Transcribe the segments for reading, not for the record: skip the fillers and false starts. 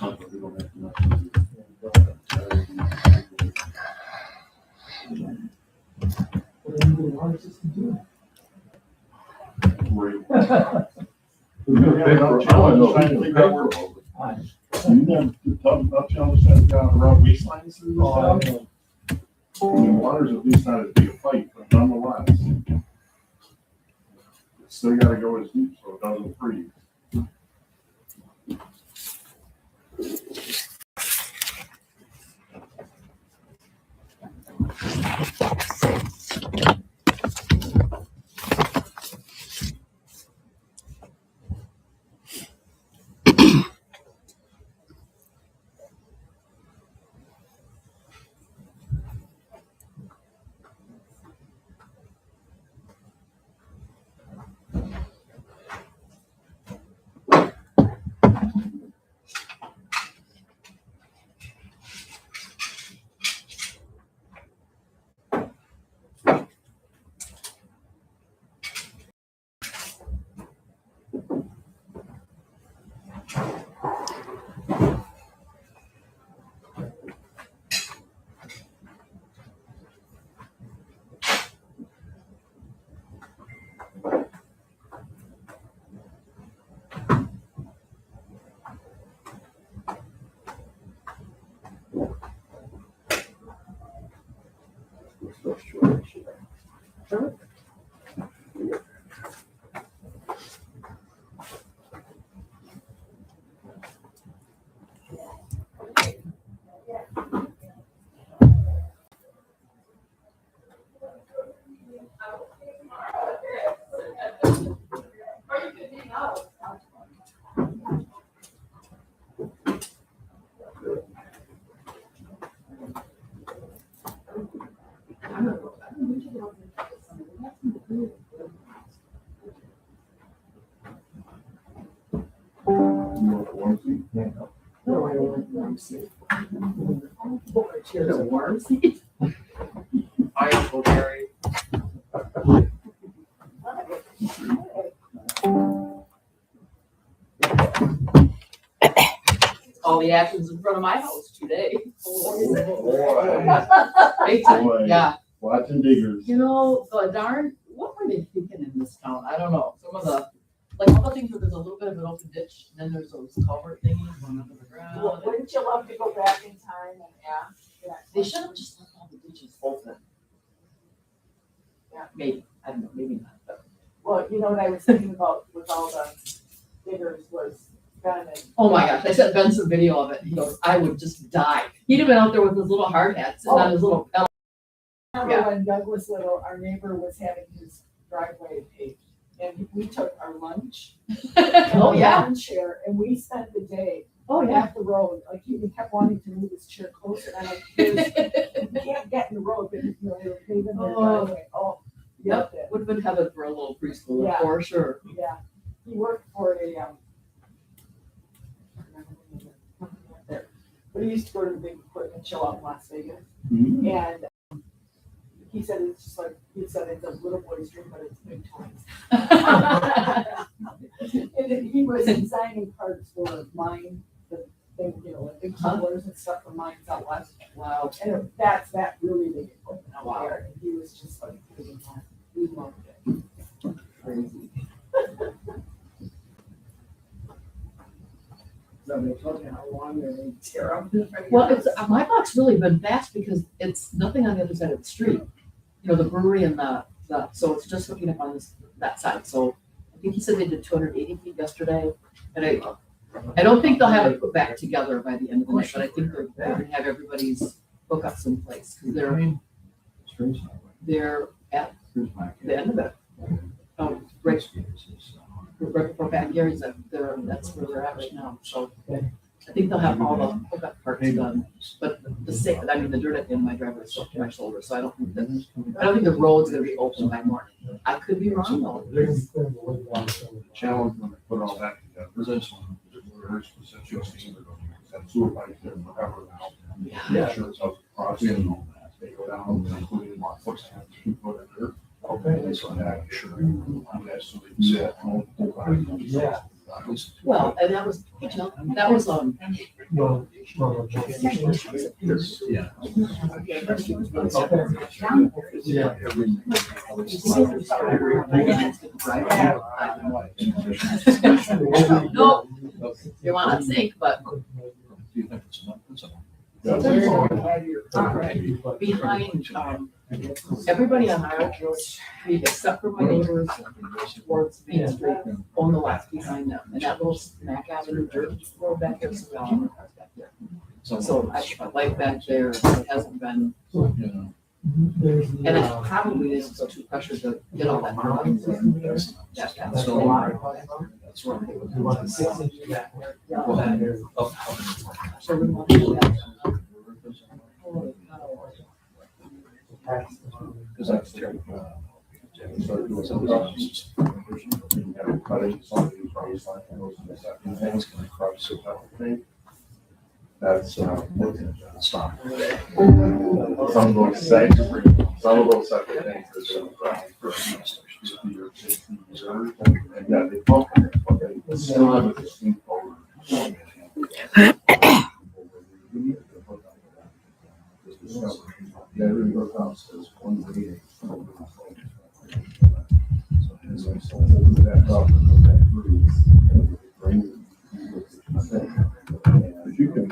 Water's at least not as big a fight, but nonetheless, it's still gotta go as deep so it doesn't freeze. I am Gary. All the actions in front of my house today. Big time, Boy. yeah. Watching diggers. You know, the darn, what were they thinking in this town? I don't know. Some of the, like all the things where there's a little bit of an open ditch, and then there's those culvert thingies going under the ground. Well, wouldn't you love to go back in time and ask? They should have just left all the ditches open. Yeah. Maybe, I don't know, maybe not, but. Well, you know what I was thinking about with all the diggers was Ben and. Oh my gosh, I sent Ben some video of it. He goes, I would just die. He'd have been out there with his little hard hat, sitting on his little. Remember when Doug was little, our neighbor was having his driveway paved, and we took our lunch. Oh, yeah. Lawn chair, and we spent the day Oh, yeah. at the road, like he kept wanting to move his chair closer, and I'm like, you can't get in the road, but you know, they were paving their Oh. driveway. Oh, Yep, loved it. would have been heaven for a little preschooler, Yeah. for sure. Yeah, he worked for a, but he used to go to the big equipment show out in Las Vegas, Mhm. and he said it's just like, he said it's a little boy's dream, but it's big toys. And then he was designing parts for mine, the thing, you know, like big tumblers and stuff for mines out west. Wow. And that's that really big equipment out Wow. there, and he was just like, he loved it. Crazy. Somebody told me how long they tear up. Well, it's, my block's really been fast because it's nothing on the other side of the street. You know, the brewery and so it's just hooking up on that side. So I think he said they did 280 feet yesterday. And I don't think they'll have it put back together by the end of the night, but I think they're gonna have everybody's hookups in place because they're at the end of it. Oh, right before back Gary's, that's where they're at right now. So I think they'll have all the hookup parts done. But the same, I mean, the dirt at the end of my driveway is up to my shoulder, so I don't think the road's gonna be open by morning. I could be wrong though. Challenge when they put all that together. There's the situation that sewer pipes there forever now. Yeah. Make sure it's up across and all that. They go down, including my foot, 2 foot in there. Okay. They sort of have to sure. That's so they can sit. Yeah. Well, and that was Yeah. No, you want to think, but Do you think it's enough? It's enough. behind, everybody on our street, except for my neighbors towards Main Street, own the lots behind them, and that little Mac Avenue dirt road back there, so we all have cars back there. So I like back there, it hasn't been, Yeah. and it probably isn't so too pressured to get all that done. That's a lot. That's right. So we want to do that. Because that's terrible. Start doing some processes. Cutting some of these roads like those and stuff, and things can crush so that thing. That's stop. Some of those things, some of those separate things are so for 50 or 60 years, and yet they both, but they still have a distinct odor. Every house has one meeting. But you can.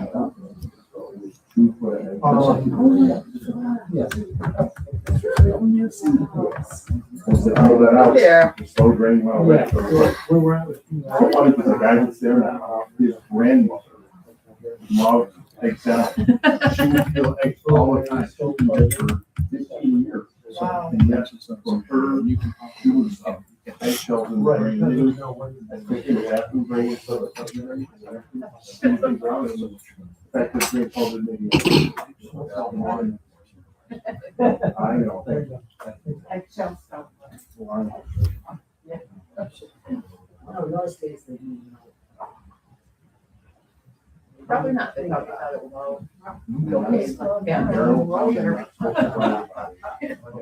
There. Slow drain well. Where we're at. Funny because the guy that's there now, his grandmother loved eggs out. She would kill eggs all the time. She did for 15 years. Wow. And yes, from her, you can do stuff. Eggshells in the drain. I think it was after the drain, so the in fact, this great public meeting. I know. Eggshell stuff. Probably not, they probably thought it was low.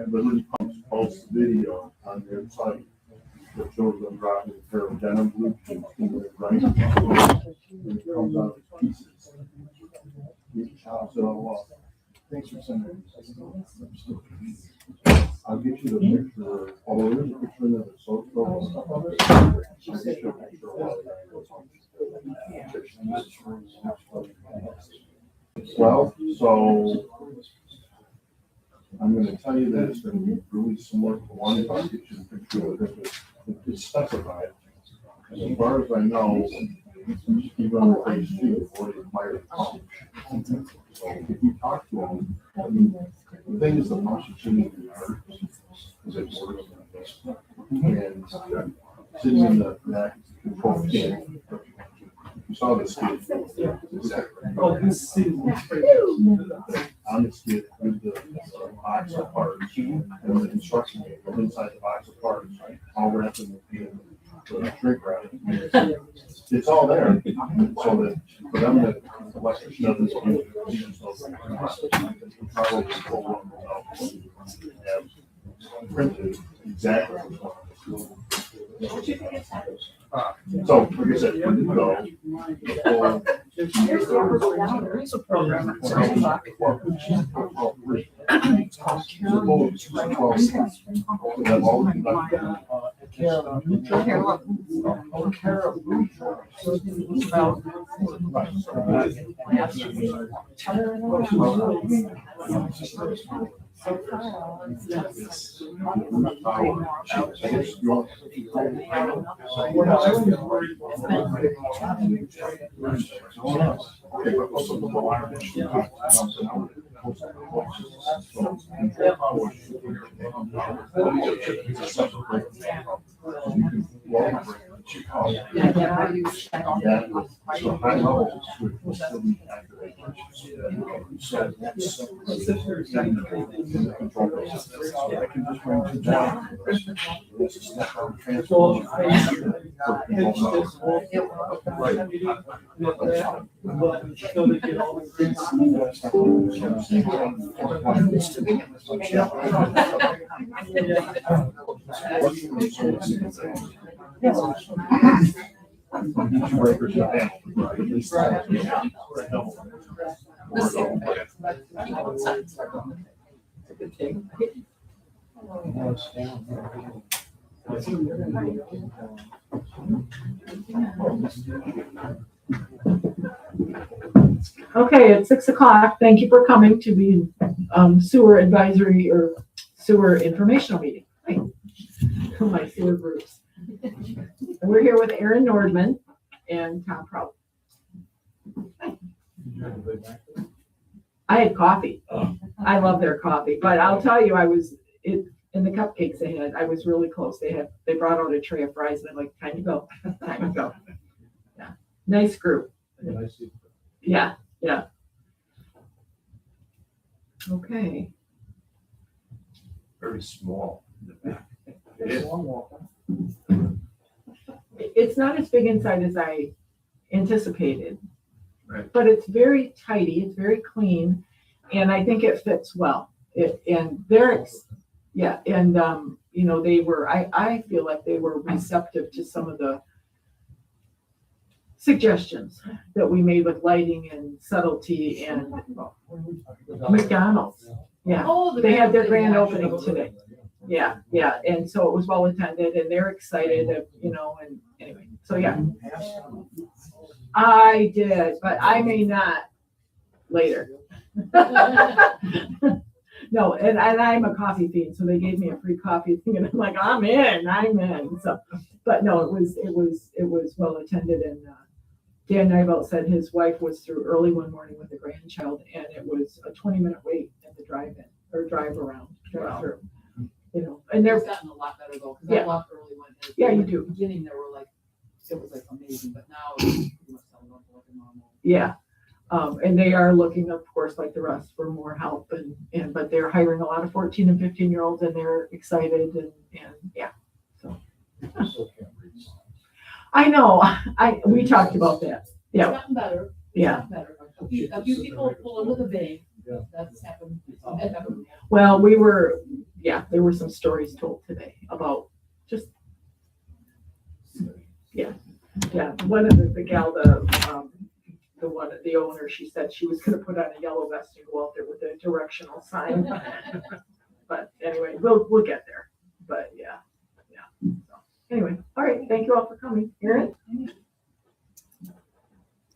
Literally posts video on their site that shows them dropping a pair of denim boots and right. And it comes out in pieces. You chops it all off. Thanks for sending it. I'll get you the picture, although there's a picture in there that's so close. I'll get you a picture Well, so I'm gonna tell you that it's gonna be really similar to one, if I get you the picture of it, it's specified. As far as I know, even on page 2, they've already acquired pump. So if you talk to them, I mean, the thing is the pump should change in yard, because it works like this. And sitting in the back control can, you saw the skid. Oh, this is. On the skid with the box of parts and the construction manual inside the box of parts, all wrapped in the shrink wrap. It's all there, so that for them that electrician doesn't have printed exactly. So, like I said, when you go. There's a program at 6 o'clock. Each breaker should handle it, right? At least that, yeah. The same way, but you know, it's not- it's a good thing. Okay, at 6 o'clock, thank you for coming to the sewer advisory or sewer informational meeting. Right. My sewer groups. And we're here with Aaron Nordman and Tom Prout. I had coffee. I love their coffee, but I'll tell you, in the cupcakes they had, I was really close. They brought out a tray of fries and I'm like, time to go, time to go. Yeah, nice group. Yeah, yeah. Okay. Very small. It's not as big inside as I anticipated. Right. But it's very tidy, it's very clean, and I think it fits well. You know, I feel like they were receptive to some of the suggestions that we made with lighting and subtlety and McDonald's. Yeah, Oh, they had their grand yeah. opening today. Yeah, yeah, and so it was well attended and they're excited, you know, and anyway, so yeah. I did, but I may not later. No, and I'm a coffee fiend, so they gave me a free coffee thing, and I'm like, I'm in. So, but no, it was well attended, and Dan Nivelt said his wife was through early one morning with a grandchild, and it was a 20-minute wait at the drive-in or drive through. You know, and It's they're gotten a lot better though, because Yeah. I walked early one day. Yeah, you In the do. Beginning, there were like, it was like amazing, but now it's pretty much selling off like a normal. yeah. And they are looking, of course, like the rest, for more help but they're hiring a lot of 14 and 15-year-olds and they're excited and yeah. So I know, we talked about that. Yeah, It's gotten better. yeah. It's better. A few people pull into the bank, that's happened. It happened. Well, there were some stories told today about just, yeah. One of the gal, the owner, she said she was gonna put on a yellow vest and go out there with a directional sign. But anyway, we'll get there, but yeah. So, anyway, all right, thank you all for coming. Aaron?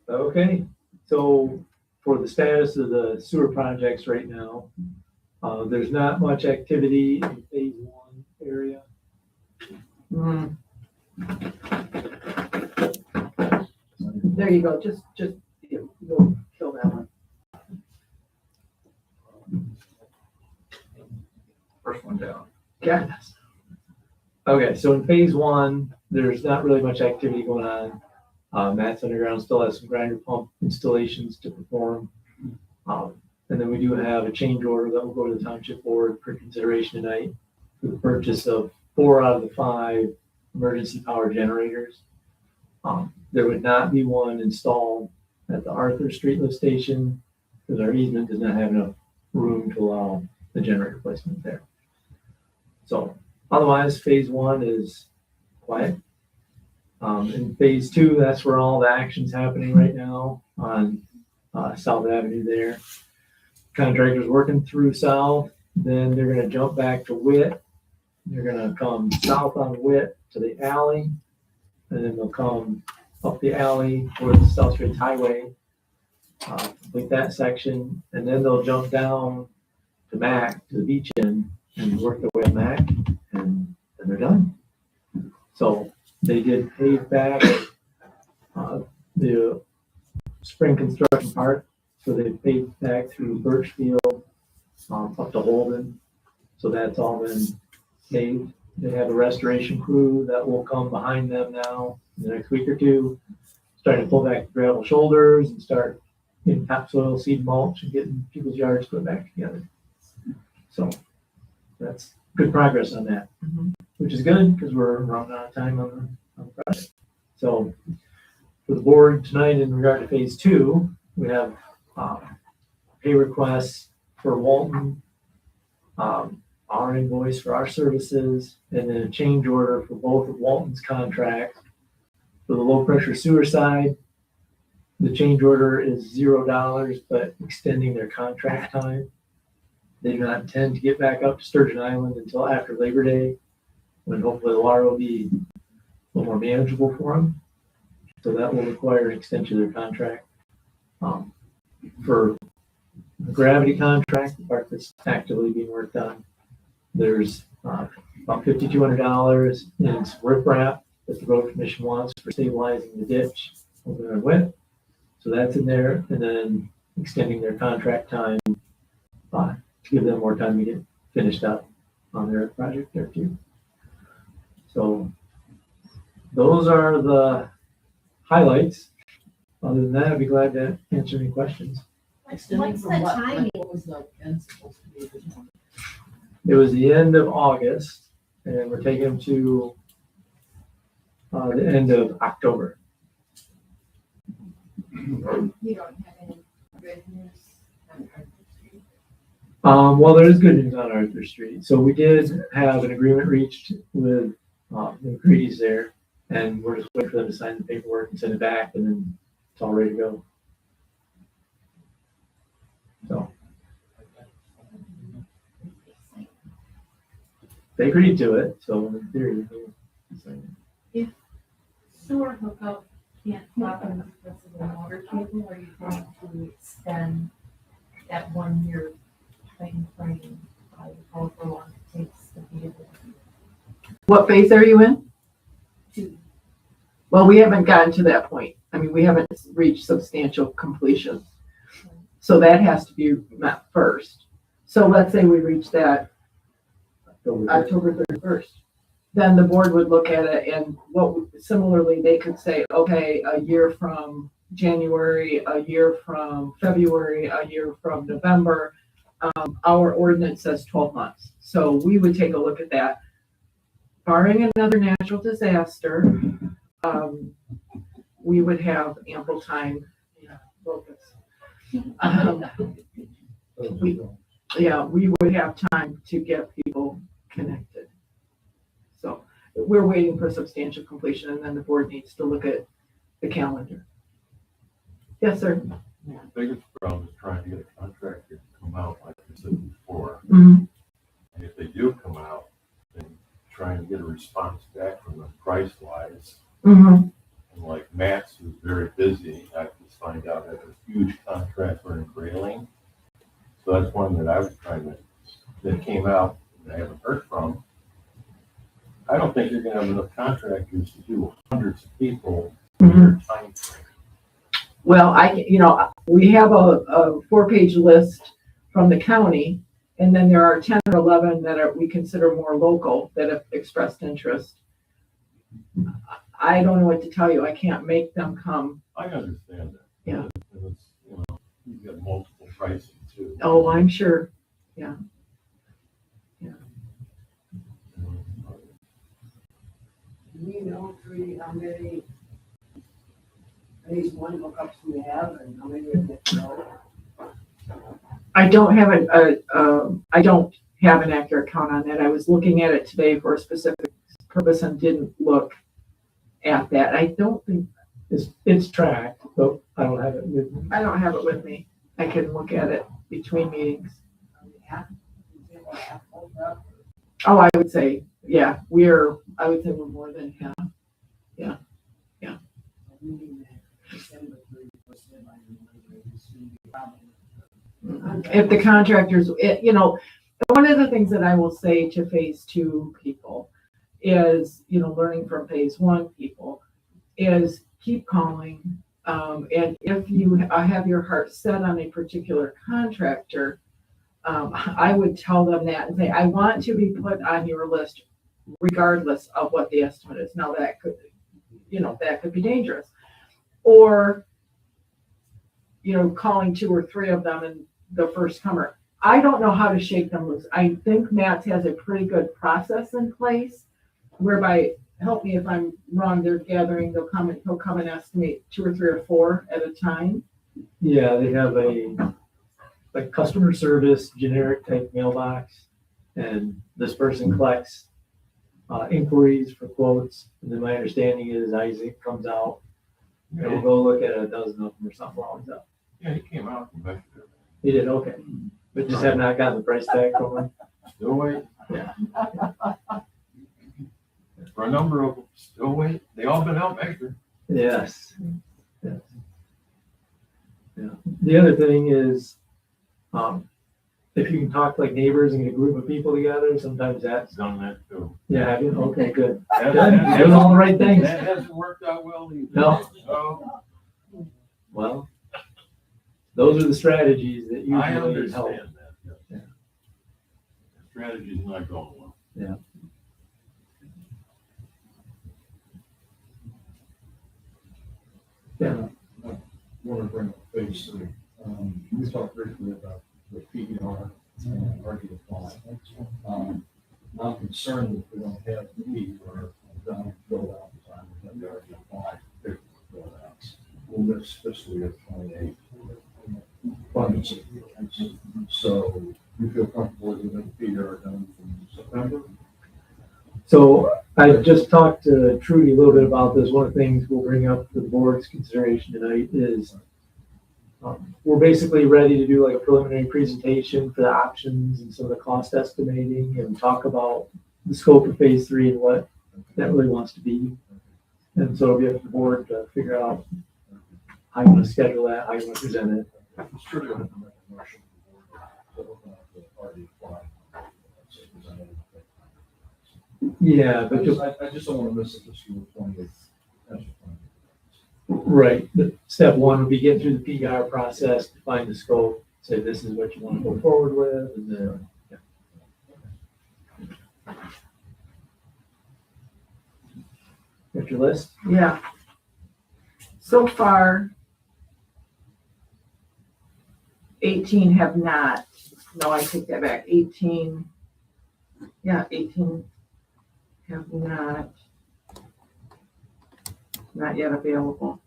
Okay, so for the status of the sewer projects right now, there's not much activity in phase 1 area. There you go, just, you'll kill that one. First one down. Yeah. Okay, so in phase 1, there's not really much activity going on. Matt's Underground still has some grinder pump installations to perform. And then we do have a change order that will go to the township board for consideration tonight for the purchase of 4 out of the 5 emergency power generators. There would not be one installed at the Arthur Street lift station because our easement does not have enough room to allow the generator placement there. So otherwise, phase 1 is quiet. In phase 2, that's where all the action's happening right now on South Avenue there. Contractors working through South, then they're gonna jump back to Witt. They're gonna come south on Witt to the alley, and then they'll come up the alley towards the South Street Highway, complete that section, and then they'll jump down to Mac, to the beach end, and work their way to Mac, and then they're done. So they did pave back the spring construction part, so they paved back through Birchfield up to Holden. So that's all been paved. They have a restoration crew that will come behind them now in the next week or two, starting to pull back the gravel shoulders and start getting topsoil, seed mulch, and getting people's yards put back together. So that's good progress on that, which is good because we're running out of time on the project. So for the board tonight in regard to phase 2, we have pay requests for Walton, our invoice for our services, and then a change order for both of Walton's contracts For the low pressure sewer side, the change order is $0, but extending their contract time. They do not intend to get back up to Sturgeon Island until after Labor Day, when hopefully the water will be a little more manageable for them. So that will require an extension of their contract. For the gravity contract, the part that's actively being worked on, there's about $5,200 in some riprap that the road commission wants for stabilizing the ditch over there wet. So that's in there, and then extending their contract time to give them more time to get finished up on their project there too. So those are the highlights. Other than that, I'd be glad to answer any questions. Extending What's from the what? timing? What was the end supposed to be originally? It was the end of August, and we're taking them to the end of October. You don't have any good news on Arthur Street? Well, there is good news on Arthur Street. So we did have an agreement reached with the McCready's there, and we're just waiting for them to sign the paperwork and send it back, and then it's all ready to go. So they agreed to it, so in theory, they'll sign it. Sewer hookup can't happen because of the water table, are you going to extend that 1 year time frame by however long it takes to be able What phase are you in? to? Well, we haven't gotten to that point. I mean, we haven't reached substantial completion. So that has to be met first. So let's say we reach that October 31st. Then the board would look at it, and similarly, they could say, okay, a year from January, a year from February, a year from November. Our ordinance says 12 months. So we would take a look at that. Barring another natural disaster, we would have ample time. Focus. We would have time to get people connected. So we're waiting for substantial completion, and then the board needs to look at the calendar. Yes, sir. The biggest problem is trying to get a contractor to come out, like I said before. Mhm. And if they do come out, then trying to get a response back from them price wise. Mhm. And like Matt's was very busy, I just find out that a huge contract for grailing. So that's one that I was trying to, that came out and I haven't heard from. I don't think you're gonna have enough contractors to do hundreds of people in your time frame. Well, we have a 4-page list from the county, and then there are 10 or 11 that we consider more local that have expressed interest. I don't know what to tell you. I can't make them come. I understand that. Yeah. And it's, you've got multiple pricing too. Oh, I'm sure. Do we know, Trudy, how many phase one hookups we have and how many of it go? I don't have an accurate count on that. I was looking at it today for a specific purpose and didn't look at that. I don't think, It's tracked, but I don't have it with me. I don't have it with me. I can look at it between meetings. Are we half? Is it about half full up? Oh, I would say we're more than half. Meaning that December 31st deadline, it's gonna be probably. If the contractors, one of the things that I will say to phase two people is, learning from phase one people is keep calling. And if you have your heart set on a particular contractor, I would tell them that and say, I want to be put on your list regardless of what the estimate is. Now that could be dangerous. Or, calling 2 or 3 of them and the first comer. I don't know how to shake them loose. I think Matt's has a pretty good process in place whereby, help me if I'm wrong, he'll come and estimate 2 or 3 or 4 at a time. Yeah, they have a customer service generic type mailbox, and this person collects inquiries for quotes. And then my understanding is Isaac comes out and we'll go look at a dozen of them or something while he's up. Yeah, he came out and measured it. He did, okay. But just have not gotten the price tag from him. Still wait. Yeah. For a number of them, still wait. They all been out measured. Yes. Yes. Yeah. The other thing is, if you can talk like neighbors and get a group of people together, sometimes that's, Done that too. yeah, have you? Okay, good. That- Good. that- Doing all the right things. That hasn't worked out well either. No. So, Well, those are the strategies that I usually help. understand that. Yeah. The strategy's not going well. Yeah. Want to bring up phase three. We talked briefly about the PER and RD apply. I'm concerned that we don't have the PER done filled out in time. We have the RD apply filled out. We'll miss fiscal year 28 funds. So you feel comfortable with the PER done from September? So I just talked to Trudy a little bit about this. One of the things we'll bring up for the board's consideration tonight is we're basically ready to do like a preliminary presentation for the options and some of the cost estimating and talk about the scope of phase three and what that really wants to be. And so it'll be up to the board to figure out how you want to schedule that, how you want to present it. It's true to make a motion to open up the RD apply. Yeah, but just, I just don't want to miss it fiscal year 28. That's your plan. right. But step one would be getting through the PR process, define the scope, say this is what you want to go forward with, and then, yeah. Got your list? Yeah. So far, 18 have not, no, I take that back, 18 have not yet available.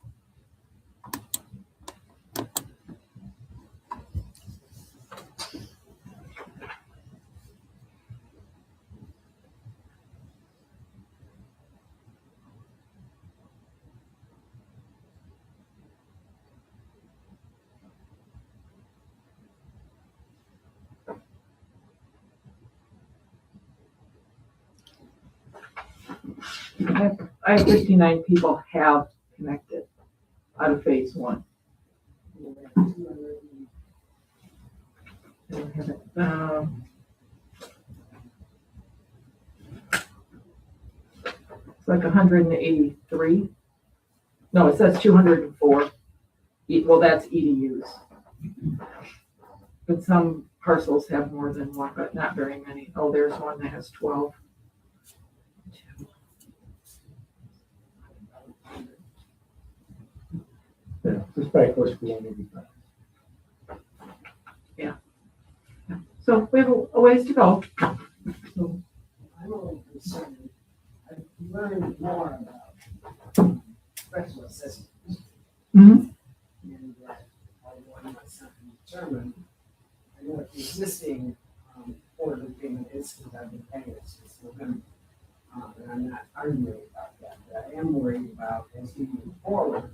I have 59 people have connected out of phase one. It's like 183. No, it says 204. Well, that's EDUs. But some parcels have more than one, but not very many. Oh, there's one that has 12. Yeah, it's probably close to 185. So we have a ways to go. So, I'm only concerned, I've learned more about special assessments. Mhm. And that I want myself to determine, I know what the existing quarterly payment is, because I've been paying it since November. And I'm not arguing about that, but I am worried about as we move forward,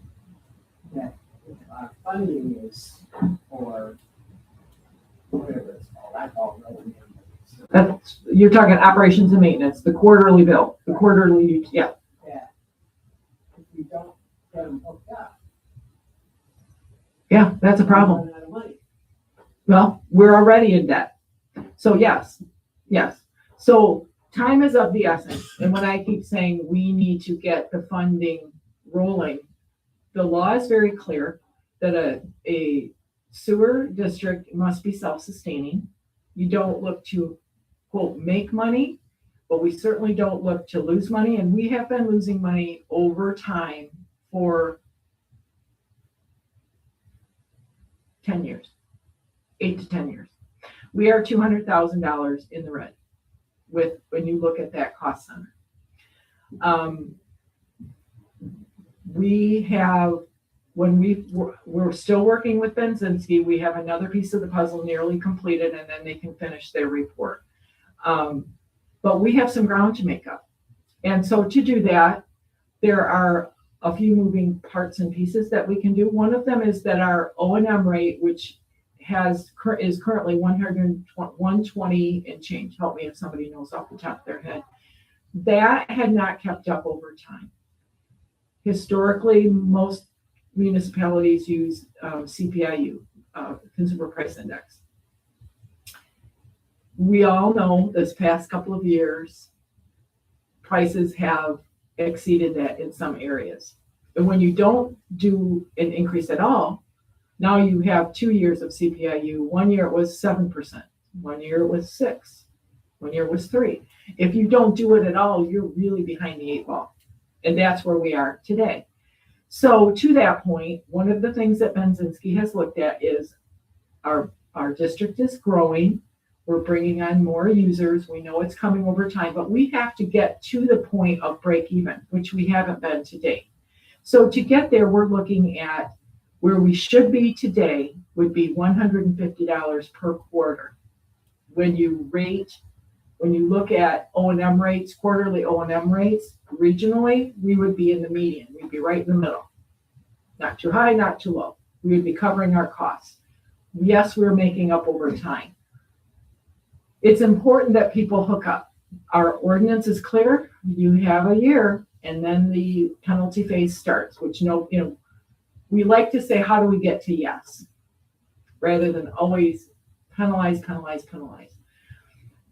that if our funding is for whatever it's called, I call it revenue. that's, you're talking operations and maintenance, the quarterly bill, the quarterly, yeah. That if we don't get them hooked up. Yeah, that's a problem. we run out of money. Well, we're already in debt. So yes. So time is of the essence. And when I keep saying we need to get the funding rolling, the law is very clear that a sewer district must be self-sustaining. You don't look to, quote, make money, but we certainly don't look to lose money. And we have been losing money over time for 10 years, 8 to 10 years. We are $200,000 in the red when you look at that cost center. We have, we're still working with Benzinski, we have another piece of the puzzle nearly completed, and then they can finish their report. But we have some ground to make up. And so to do that, there are a few moving parts and pieces that we can do. One of them is that our O&M rate, which is currently 120 and change. Help me if somebody knows off the top of their head. That had not kept up over time. Historically, most municipalities use CPIU, Consumer Price Index. We all know this past couple of years, prices have exceeded that in some areas. And when you don't do an increase at all, now you have 2 years of CPIU. 1 year it was 7%. 1 year it was 6%. 1 year it was 3%. If you don't do it at all, you're really behind the 8 ball. And that's where we are today. So to that point, one of the things that Benzinski has looked at is our district is growing. We're bringing on more users. We know it's coming over time, but we have to get to the point of break even, which we haven't been to date. So to get there, we're looking at where we should be today would be $150 per quarter. When you look at O&M rates, quarterly O&M rates, regionally, we would be in the median. We'd be right in the middle. Not too high, not too low. We would be covering our costs. Yes, we're making up over time. It's important that people hook up. Our ordinance is clear. You have a year, and then the penalty phase starts, which we like to say, how do we get to yes? Rather than always penalize.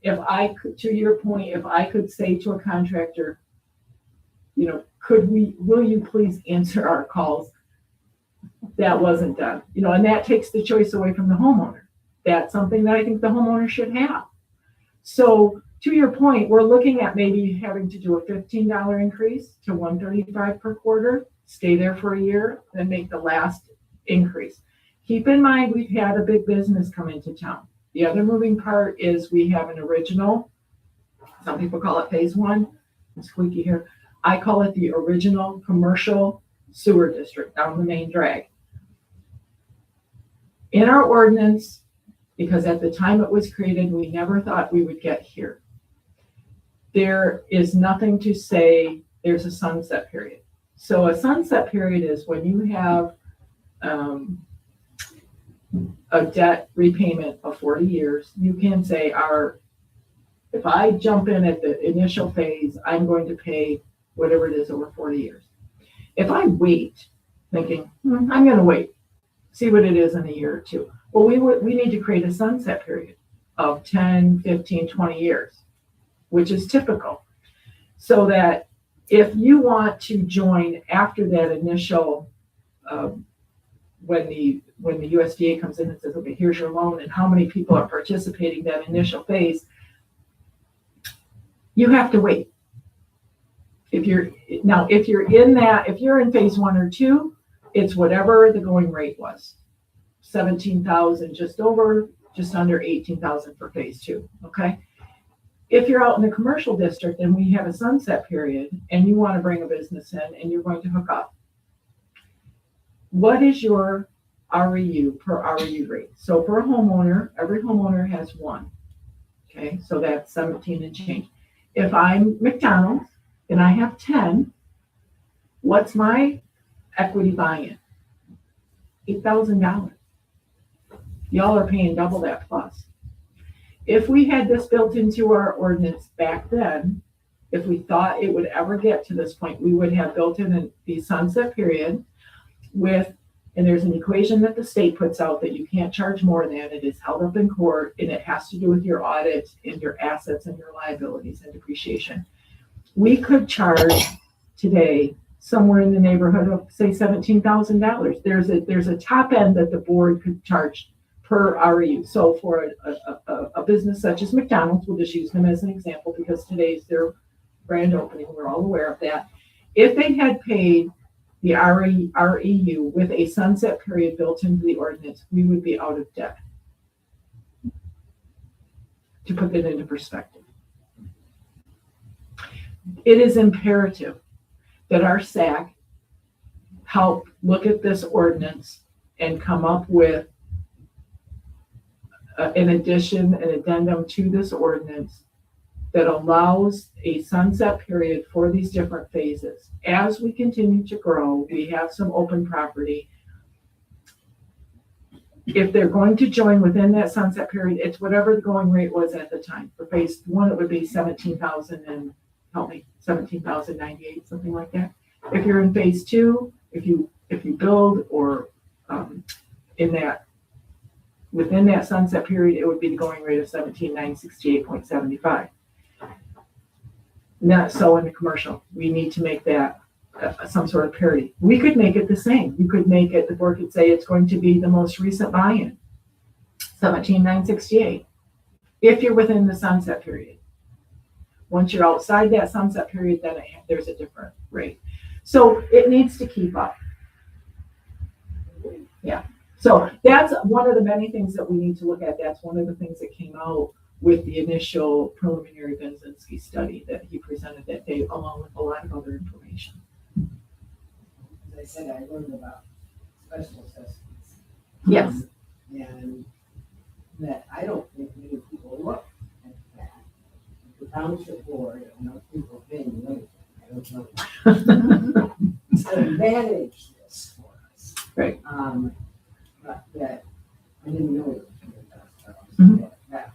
If I could, to your point, if I could say to a contractor, will you please answer our calls? That wasn't done, and that takes the choice away from the homeowner. That's something that I think the homeowner should have. So to your point, we're looking at maybe having to do a $15 increase to $135 per quarter, stay there for a year, then make the last increase. Keep in mind, we've had a big business come into town. The other moving part is we have an original, some people call it phase one, I'm squeaky here. I call it the original commercial sewer district down the main drag. In our ordinance, because at the time it was created, we never thought we would get here. There is nothing to say there's a sunset period. So a sunset period is when you have a debt repayment of 40 years, you can say, if I jump in at the initial phase, I'm going to pay whatever it is over 40 years. If I wait, thinking, I'm going to wait, see what it is in a year or two. Well, we need to create a sunset period of 10, 15, 20 years, which is typical. So that if you want to join after that initial, when the USDA comes in and says, okay, here's your loan and how many people are participating that initial phase, you have to wait. If you're in phase 1 or 2, it's whatever the going rate was. 17,000, just under 18,000 for phase 2. Okay. If you're out in the commercial district and we have a sunset period and you want to bring a business in and you're going to hook up, what is your REU per REU rate? So for a homeowner, every homeowner has one. Okay. So that's 17 and change. If I'm McDonald's and I have 10, what's my equity buy-in? $8,000. Y'all are paying double that plus. If we had this built into our ordinance back then, if we thought it would ever get to this point, we would have built in the sunset period and there's an equation that the state puts out that you can't charge more than, it is held up in court, and it has to do with your audit and your assets and your liabilities and depreciation. We could charge today somewhere in the neighborhood of, say, $17,000. There's a top end that the board could charge per REU. So for a business such as McDonald's, we'll just use them as an example because today's their grand opening. We're all aware of that. If they had paid the REU with a sunset period built into the ordinance, we would be out of debt. To put that into perspective. It is imperative that our SAC help look at this ordinance and come up with an addendum to this ordinance that allows a sunset period for these different phases. As we continue to grow, we have some open property. If they're going to join within that sunset period, it's whatever the going rate was at the time. For phase one, it would be 17,000 and, help me, 17,098, something like that. If you're in phase two, if you build or within that sunset period, it would be the going rate of 17,968.75. Not so in the commercial. We need to make that some sort of parity. We could make it the same. You could make it, the board could say it's going to be the most recent buy-in, 17,968, if you're within the sunset period. Once you're outside that sunset period, then there's a different rate. So it needs to keep up. Yeah. So that's one of the many things that we need to look at. That's one of the things that came out with the initial preliminary Benzinski study that he presented that day, along with a lot of other information. As I said, I learned about special assessments. Yes. And that I don't think many people look at that. The township board, and those people paying money, I don't know. To manage this for us. Right. But that, I didn't know it was Mhm. that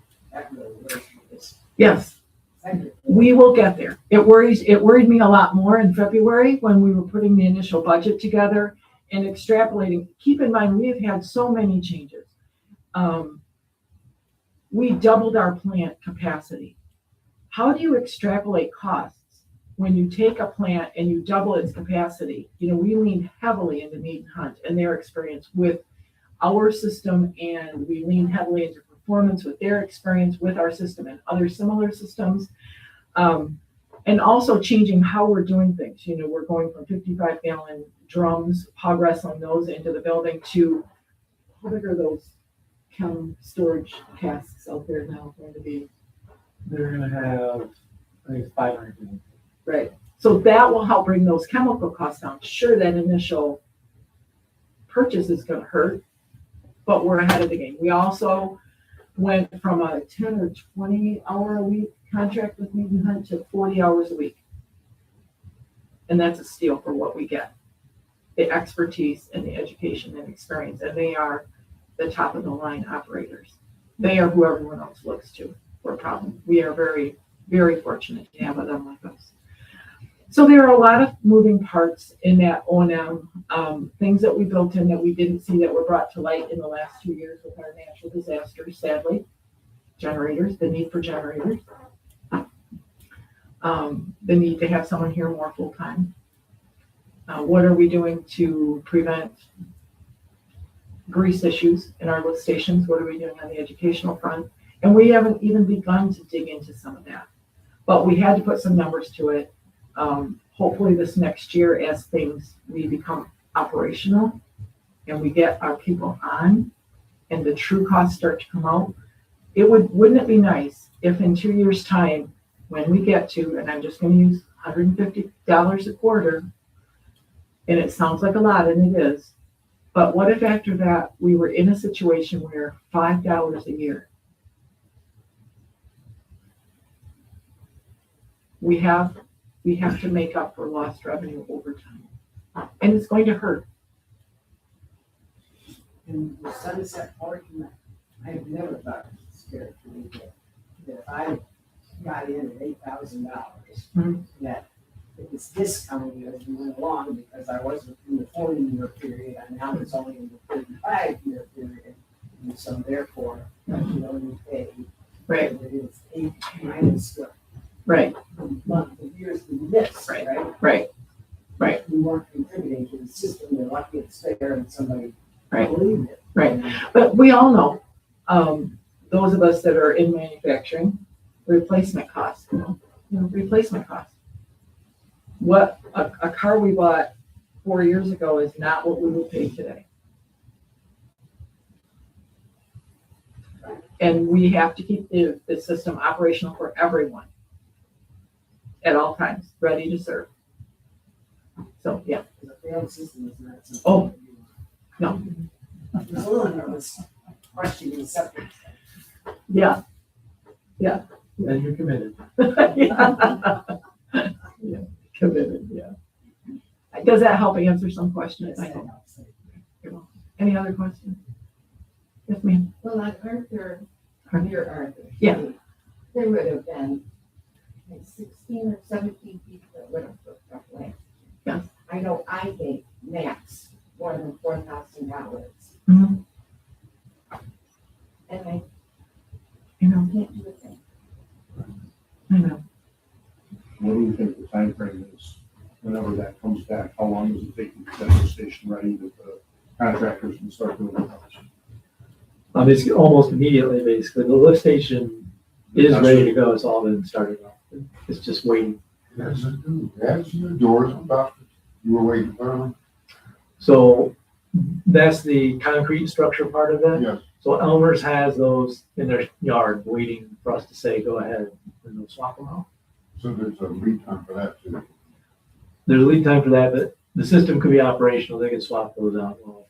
really works for this. Yes. Second. We will get there. It worried me a lot more in February when we were putting the initial budget together and extrapolating. Keep in mind, we have had so many changes. We doubled our plant capacity. How do you extrapolate costs when you take a plant and you double its capacity? You know, we leaned heavily into Mead and Hunt and their experience with our system, and we leaned heavily into performance with their experience with our system and other similar systems. And also changing how we're doing things. You know, we're going from 55-gallon drums, hog wrestling those into the building to, how big are those chem storage casks out there now going to be? They're gonna have, I think it's 500. Right. So that will help bring those chemical costs down. Sure, that initial purchase is gonna hurt, but we're ahead of the game. We also went from a 10 or 20 hour a week contract with Mead and Hunt to 40 hours a week. And that's a steal for what we get. The expertise and the education and experience, and they are the top of the line operators. They are who everyone else looks to for a problem. We are very, very fortunate to have them like us. So there are a lot of moving parts in that O&M, things that we built in that we didn't see that were brought to light in the last 2 years with our natural disasters, sadly. Generators, the need for generators. The need to have someone here more full-time. What are we doing to prevent grease issues in our lift stations? What are we doing on the educational front? And we haven't even begun to dig into some of that. But we had to put some numbers to it. Hopefully this next year, as we become operational and we get our people on and the true costs start to come out, wouldn't it be nice if in 2 years' time, when we get to, and I'm just going to use $150 a quarter, and it sounds like a lot, and it is, but what if after that we were in a situation where $5 a year, we have to make up for lost revenue over time, and it's going to hurt. And the sunset portion, I have never thought it was scared to me that I got in at $8,000, that it was discounted as we went along because I wasn't in the 40-year period, and now it's only in the 35-year period. And so therefore, I should only pay. Right. It is 8 minus the Right. month of years we missed, Right. right? Right. We weren't contributing to the system. We're lucky it's there and somebody Right. believed it. Right. But we all know, those of us that are in manufacturing, replacement costs, replacement costs. What a car we bought 4 years ago is not what we would pay today. And we have to keep the system operational for everyone at all times, ready to serve. So, yeah. The failed system is not something. Oh, that you no. want. I was a little nervous questioning septic. Yeah. And you're committed. Yeah. Yeah, committed, yeah. Does that help answer some questions? I hope. Any other questions? Yes, ma'am. Well, on Arthur, near Arthur. Yeah. There would have been like 16 or 17 people that would have hooked up last. Yeah. I know I gave max more than $4,000. Mhm. And I You know, can't do a thing. I know. What do you think the timeframe is, whenever that comes back? How long does it take to get the station ready that the contractors can start doing it? It's almost immediately, basically. The lift station is ready to go. It's all been started up. It's just waiting. That's the doors about, you were waiting for them? So that's the concrete structure part of it. Yes. So Elmer's has those in their yard waiting for us to say, go ahead, and they'll swap them out. So there's a lead time for that too. There's a lead time for that, but the system could be operational. They could swap those out while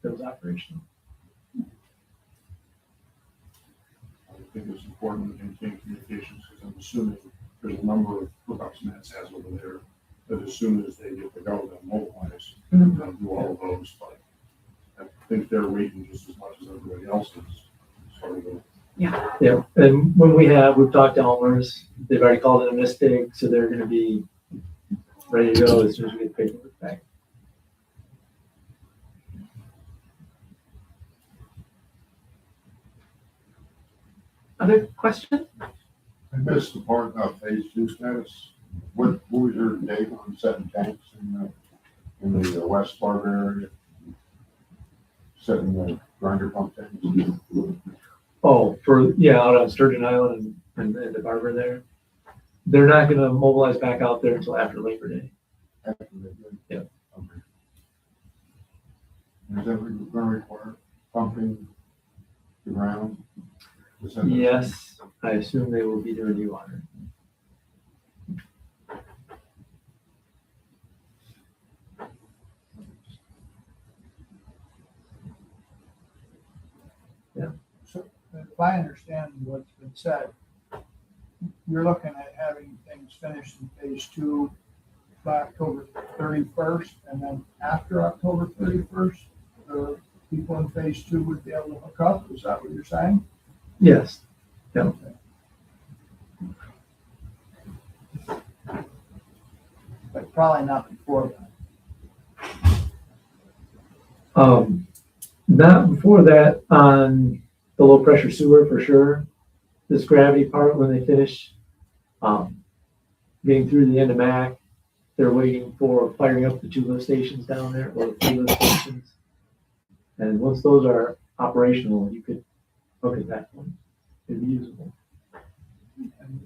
it was operational. I think it's important to maintain communications, because I'm assuming there's a number of hookups Matt's has over there, that as soon as they get the go, they'll mobilize, and they'll do all of those, but I think they're waiting just as much as everybody else is. Sort of the- Yeah, and when we've talked to Elmer's, they've already called it a mistake, so they're gonna be ready to go as soon as we get the paperwork back. Other questions? I missed the part about phase two status. What was your date on setting tanks in the west part area? Setting the grinder pump tanks? Oh, out on Sturgeon Island and the Barber there. They're not gonna mobilize back out there until after Labor Day. After they do? Yeah. Okay. Is that going to require pumping the ground? to send it? Yes, I assume they will be doing dewatering. So if I understand what's been said, you're looking at having things finished in phase two by October 31st, and then after October 31st, the people in phase two would be able to hook up. Is that what you're saying? Yes. Yeah. But probably not before that. Not before that on the low pressure sewer for sure. This gravity part, when they finish, getting through the end of Mac, they're waiting for firing up the 2 lift stations down there, or the 3 lift stations. And once those are operational, you could hook at that point. It'd be usable. And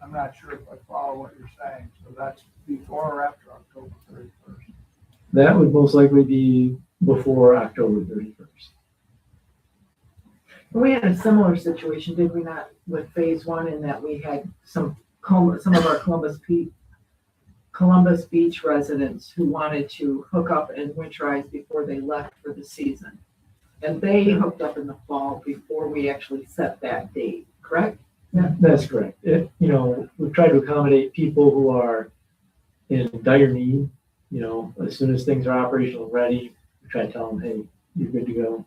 I'm not sure if I follow what you're saying. So that's before or after October 31st? That would most likely be before October 31st. We had a similar situation, did we not, with phase one, in that we had some of our Columbus Beach residents who wanted to hook up and winterize before they left for the season. And they hooked up in the fall before we actually set that date, correct? That's correct. We've tried to accommodate people who are in dire need. As soon as things are operational and ready, we try to tell them, hey, you're good to go.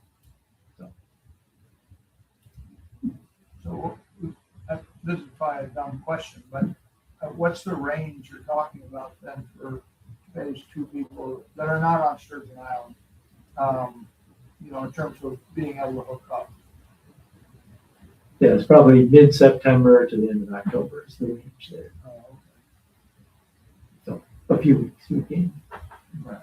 So this is probably a dumb question, but what's the range you're talking about then for phase two people that are not on Sturgeon Island? In terms of being able to hook up. Yeah, it's probably mid-September to the end of October is the range there. So a few weeks we can. Right.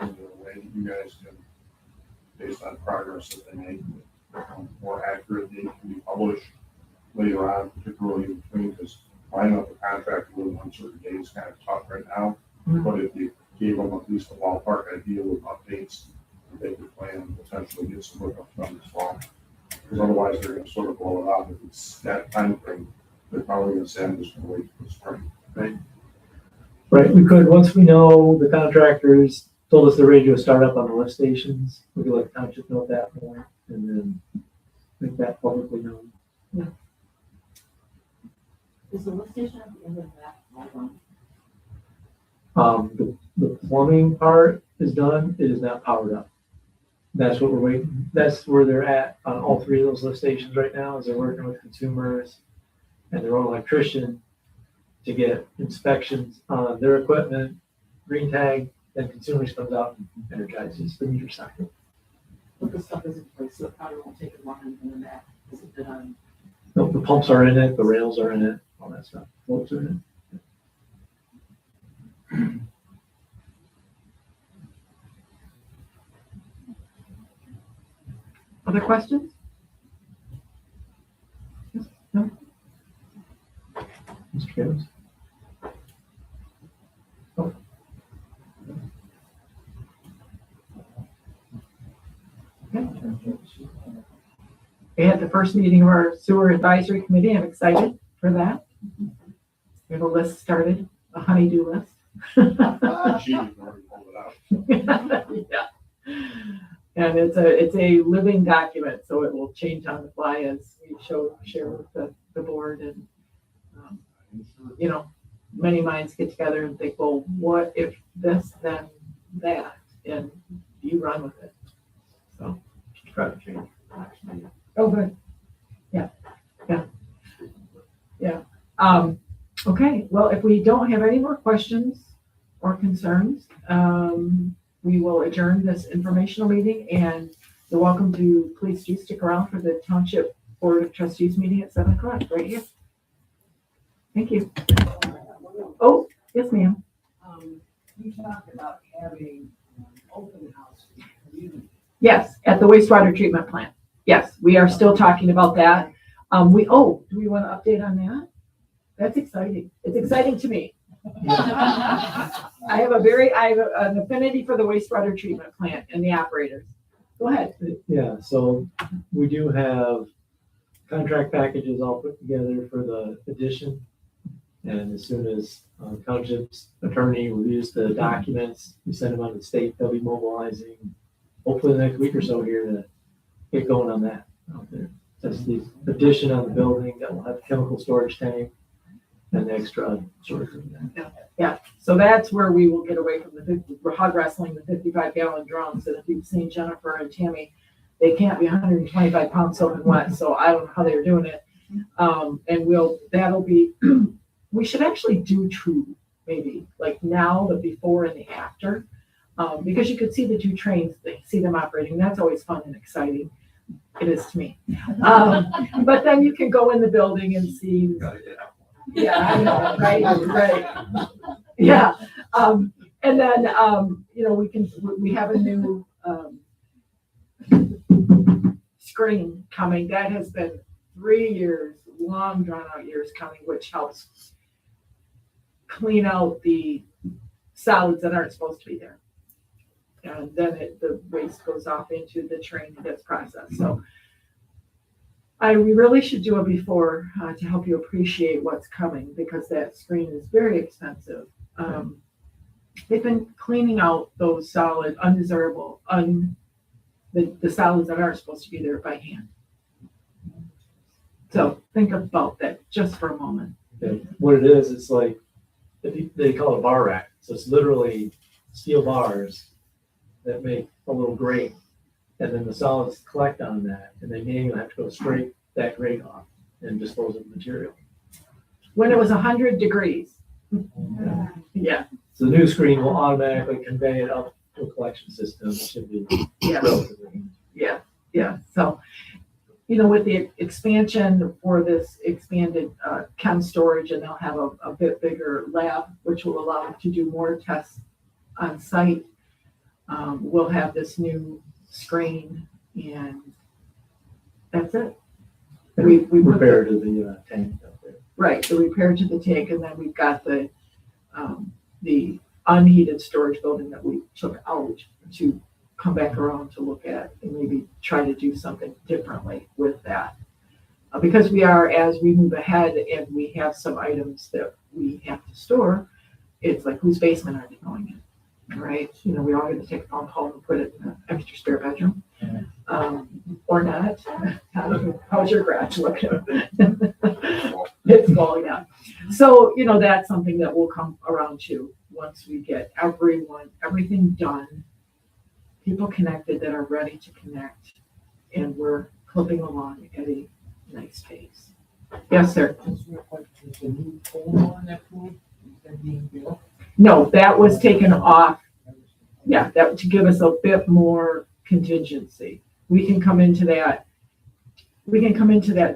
Is there a way that you guys can, based on progress that they make, more accurate date can be published later on, particularly in between, because lining up a contract with uncertain days is kind of tough right now. But if you gave them at least a ballpark idea with updates, they could plan and potentially get some hookups done this fall. Because otherwise they're going to sort of blow it out. If it's that time frame, they're probably going to say, I'm just going to wait for the spring. Right, we could, once we know the contractors told us they're ready to start up on the lift stations. We could let the township know at that point and then make that publicly known. Is the lift station at the end of that? Hold The plumbing part is done. It is not powered up. That's what we're waiting. That's where they're at on all three of those lift stations right now, is they're working with consumers and their own electrician to get inspections on their equipment, green tag, then consumers comes out and energizes the meter socket. But the stuff is in place, so it probably won't take it long and then that, is it done? The pumps are in it, the rails are in it, all that stuff. Floats are in it. Other questions? No? Mr. Gibbs? We had the first meeting of our sewer advisory committee. I'm excited for that. We have a list started, a honey-do list. She already pulled it out. Yeah. And it's a living document, so it will change on the fly as we share with the board and, you know, many minds get together and think, well, what if this, then that, and you run with it. So. Try to change. Actually. Oh, good. Yeah. Okay, well, if we don't have any more questions or concerns, we will adjourn this informational meeting, and you're welcome to please do stick around for the Township Board of Trustees meeting at 7:00 right here. Thank you. Oh, yes, ma'am. You talked about having open house for the community. Yes, at the wastewater treatment plant. Yes, we are still talking about that. Do we want to update on that? That's exciting. It's exciting to me. I have an affinity for the wastewater treatment plant and the operators. Go ahead. Yeah, so we do have contract packages all put together for the addition. And as soon as township's attorney reviews the documents, we send them out to the state. They'll be mobilizing hopefully the next week or so here to get going on that out there. That's the addition on the building that will have a chemical storage tank and the extra storage room there. Yeah, so that's where we will get away from we're hog wrestling the 55-gallon drums. And if you've seen Jennifer and Tammy, they can't be 125 pounds soaking wet. So I don't know how they're doing it. And that'll be, we should actually do two, maybe like now, the before and the after. Because you could see the two trains, see them operating. That's always fun and exciting. It is to me. But then you can go in the building and see. Yeah, I know, right. Yeah. And then, we have a new screen coming. That has been 3 years, long drawn out years coming, which helps clean out the solids that aren't supposed to be there. And then the waste goes off into the train that gets processed. So we really should do it before to help you appreciate what's coming, because that screen is very expensive. They've been cleaning out those solid, undesirable, the solids that aren't supposed to be there by hand. So think about that just for a moment. Yeah, what it is, it's like, they call it a bar rack. So it's literally steel bars that make a little grate, and then the solids collect on that, and they manually have to go scrape that grate off and dispose of the material. When it was 100 degrees. Yeah. So the new screen will automatically convey it up to a collection system. It should be relatively. Yeah. So, with the expansion for this expanded chem storage, and they'll have a bit bigger lab, which will allow them to do more tests on site. We'll have this new screen, and that's it. We repair to the tank out there. Right, the repair to the tank, and then we've got the unheated storage building that we took out to come back around to look at and maybe try to do something differently with that. Because we are, as we move ahead and we have some items that we have to store, it's like, whose basement are they going in? right? You know, we all get to take a phone home and put it in an extra spare bedroom. Or not. How's your garage looking? It's full, yeah. So, you know, that's something that will come around to once we get everything done, people connected that are ready to connect, and we're clipping along at a nice pace. Yes, sir. No, that was taken off. Yeah, that to give us a bit more contingency. We can come into that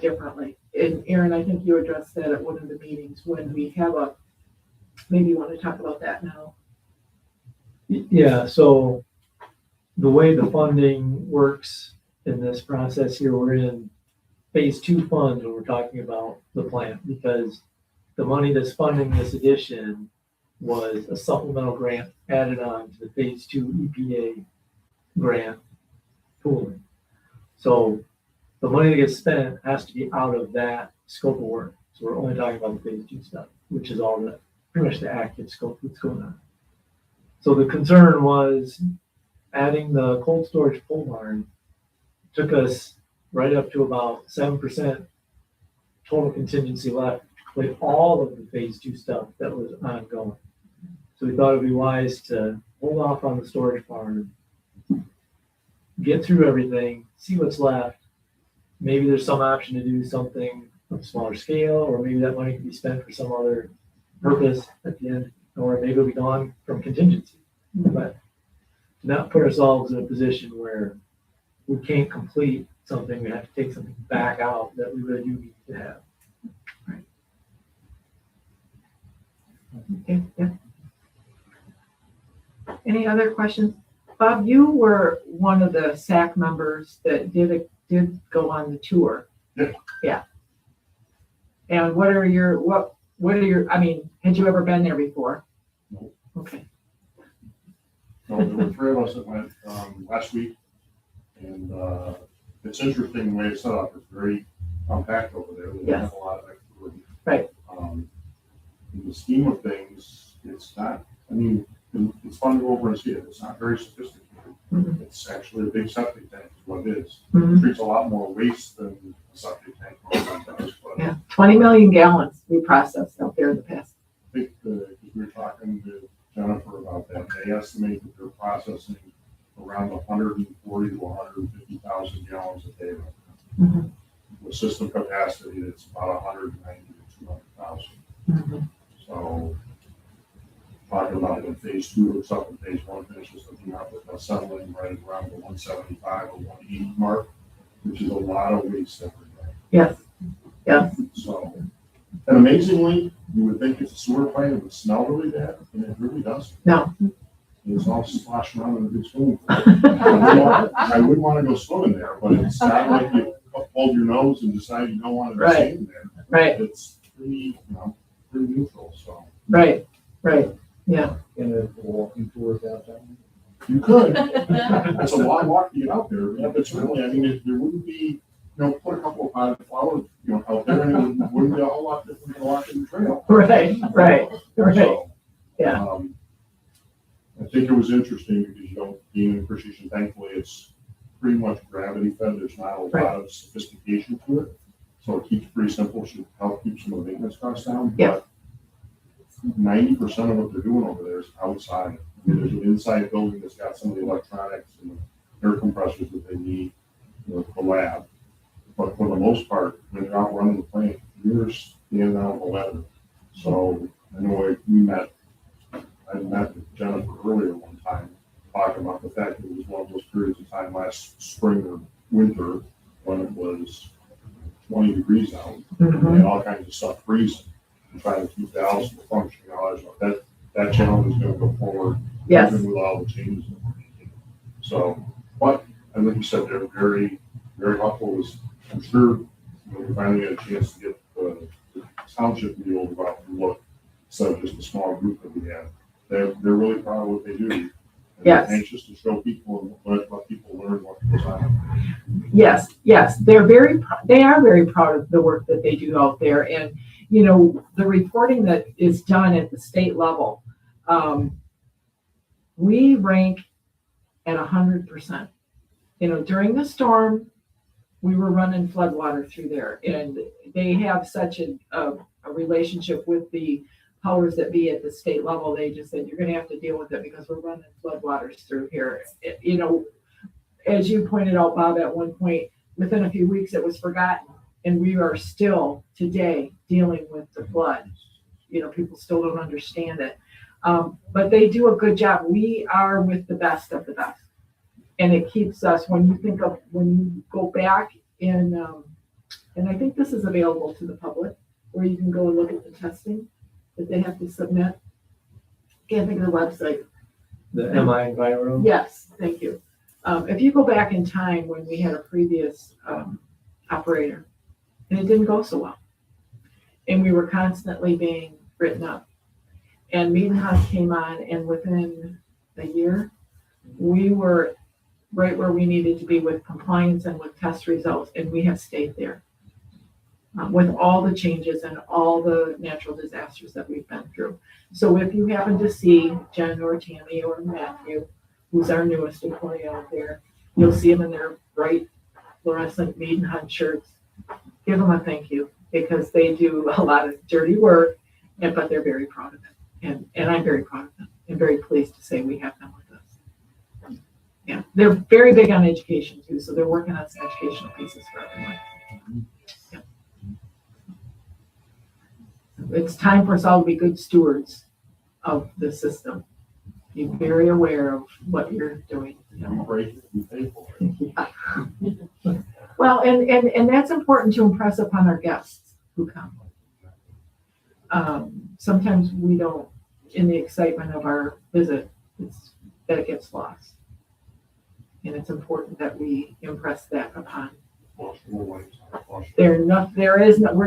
differently. And Aaron, I think you addressed that at one of the meetings when we have maybe you want to talk about that now. Yeah, so the way the funding works in this process here, we're in phase 2 funds when we're talking about the plant, because the money that's funding this addition was a supplemental grant added on to the phase 2 EPA grant pooling. So the money that gets spent has to be out of that scope of work. So we're only talking about the phase 2 stuff, which is all the pretty much the active scope that's going on. So the concern was adding the cold storage pole barn took us right up to about 7% total contingency left with all of the phase 2 stuff that was ongoing. So we thought it'd be wise to hold off on the storage barn, get through everything, see what's left. Maybe there's some option to do something of a smaller scale, or maybe that money can be spent for some other purpose at the end, or maybe it'll be gone from contingency. But to not put ourselves in a position where we can't complete something, we have to take something back out that we really do need to have. Right. Okay, yeah. Any other questions? Bob, you were one of the SAC members that did go on the tour. Yeah. Yeah. And what are your, I mean, had you ever been there before? No. Okay. No, there were 3 of us that went last week, and it's interesting the way it's set up. It's very compact over there. They Yes. have a lot of extra room. Right. In the scheme of things, it's not, I mean, it's fun to go over and see it. It's not very sophisticated. Mhm. It's actually a big septic tank is what it is. Mhm. It treats a lot more waste than a septic tank normally does, but Yeah, 20 million gallons we processed out there in the past. I think, because we were talking to Jennifer about that, they estimate that they're processing around 140 to 150,000 gallons a day right now. Mhm. With system capacity, it's about 190 to 200,000. Mhm. So talking about when phase 2 hooks up and phase 1 finishes, looking up with settling right around the 175 or 180 mark, which is a lot of waste every day. Yes. Yes. So, and amazingly, you would think it's a sewer plant, it would smell really bad, and it really doesn't. No. It's all sloshing around in a big swimming pool. I wouldn't want to go swimming there, but it's not like you hold your nose and decide you don't want to be Right. sitting there. Right. It's pretty, pretty neutral, so. Right. Right. Yeah. And then walking tours downtown. You could. It's a long walk to get out there, but it's really, I mean, there wouldn't be, put a couple of potted flowers, out there, and it wouldn't be a whole lot different than walking the trail. Right. Right. Right. So, Yeah. I think it was interesting because, being in Precision, thankfully, it's pretty much gravity fed. There's not a lot of sophistication to it. So it keeps pretty simple, should help keep some of the maintenance costs down. Yeah. But 90% of what they're doing over there is outside. I mean, there's an inside building that's got some of the electronics and the air compressors that they need, the lab. But for the most part, when you're out running the plant, you're standing out in the weather. So I know I met with Jennifer earlier one time, talking about the fact that it was one of those periods of time last spring or winter when it was 20 degrees out, and all kinds of stuff freezing, and trying to keep the house functioning. That challenge is going to go forward. Yes. Even with all the changes that we're making. So, but, and like you said, they're very, very helpful. I'm sure we finally get a chance to get the township deal about and look, instead of just a small group that we have. They're really proud of what they do. And Yes. they're anxious to show people and let people learn what goes on. Yes. Yes. They are very proud of the work that they do out there. And, the reporting that is done at the state level, we rank at 100%. You know, during the storm, we were running floodwater through there, and they have such a relationship with the powers that be at the state level. They just said, you're gonna have to deal with it because we're running floodwaters through here. You know, as you pointed out, Bob, at one point, within a few weeks, it was forgotten. And we are still today dealing with the flood. You know, people still don't understand it. But they do a good job. We are with the best of the best. And it keeps us, when you go back and I think this is available to the public, where you can go and look at the testing that they have to submit. Can't think of the website. The MI Enviro. Yes, thank you. If you go back in time when we had a previous operator, and it didn't go so well, and we were constantly being written up, and Mead Hunt came on, and within a year, we were right where we needed to be with compliance and with test results, and we have stayed there with all the changes and all the natural disasters that we've been through. So if you happen to see Jen or Tammy or Matthew, who's our newest employee out there, you'll see them in their bright fluorescent Mead Hunt shirts. Give them a thank you, because they do a lot of dirty work, but they're very proud of it. And I'm very proud of them and very pleased to say we have them with us. Yeah, they're very big on education too, so they're working on some educational pieces for everyone. Yeah. It's time for us all to be good stewards of the system. Be very aware of what you're doing. You know. Break it, you pay for it. Yeah. Well, and that's important to impress upon our guests who come. Sometimes we don't, in the excitement of our visit, that it gets lost. And it's important that we impress that upon. We're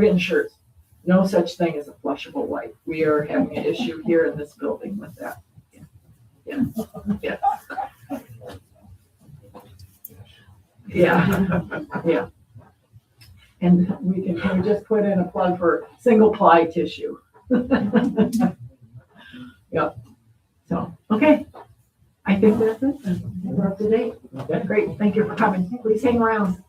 getting shirts. No such thing as a flushable wipe. We are having an issue here in this building with that. Yeah. Yeah. Yeah. And can we just put in a plug for single ply tissue? Yep. So, okay. I think that's it. We're up to date. Great. Thank you for coming. Please hang around.